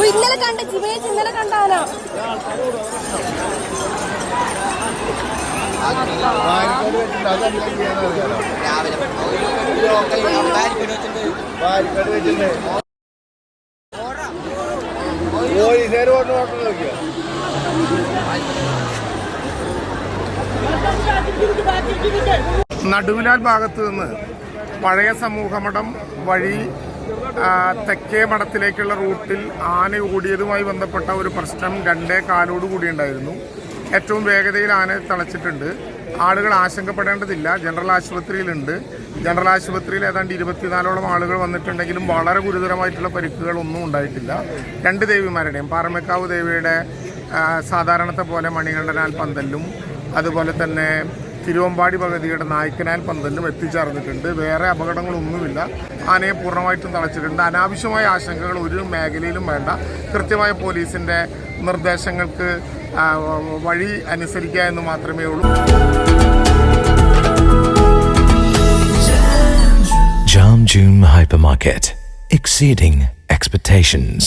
ഇന്നലെ കണ്ട ജിമേജ് ഇന്നലെ കണ്ടാനോ നടുവിലാൽ ഭാഗത്ത് നിന്ന് പഴയ സമൂഹമഠം വഴി തെക്കേ മഠത്തിലേക്കുള്ള റൂട്ടിൽ ആന ഓടിയതുമായി ബന്ധപ്പെട്ട ഒരു പ്രശ്നം 2:15 കൂടി ഉണ്ടായിരുന്നു. ഏറ്റവും വേഗതയിൽ ആന തളച്ചിട്ടുണ്ട്. ആളുകൾ ആശങ്കപ്പെടേണ്ടതില്ല. ജനറൽ ആശുപത്രിയിലുണ്ട്. ജനറൽ ആശുപത്രിയിൽ ഏതാണ്ട് 24ഓളം ആളുകൾ വന്നിട്ടുണ്ടെങ്കിലും വളരെ ഗുരുതരമായിട്ടുള്ള പരിക്കുകളൊന്നും ഉണ്ടായിട്ടില്ല. 2 ദേവിമാരുടെയും പാറമേക്കാവ് ദേവിയുടെ സാധാരണത്തെ പോലെ മണികണ്ഠനാൽ പന്തലും അതുപോലെ തന്നെ തിരുവമ്പാടി ഭഗവതിയുടെ നായ്ക്കനാൽ പന്തലിലും എത്തിച്ചേർന്നിട്ടുണ്ട്. വേറെ അപകടങ്ങളൊന്നുമില്ല. ആനയെ പൂർണ്ണമായിട്ടും തളച്ചിട്ടുണ്ട്. അനാവശ്യമായ ആശങ്കകൾ ഒരു മേഖലയിലും വേണ്ട. കൃത്യമായ പോലീസിൻ്റെ നിർദ്ദേശങ്ങൾക്ക് വഴി അനുസരിക്കുക എന്ന് മാത്രമേ ഉള്ളൂ. Jam June Hypermarket, exceeding expectations.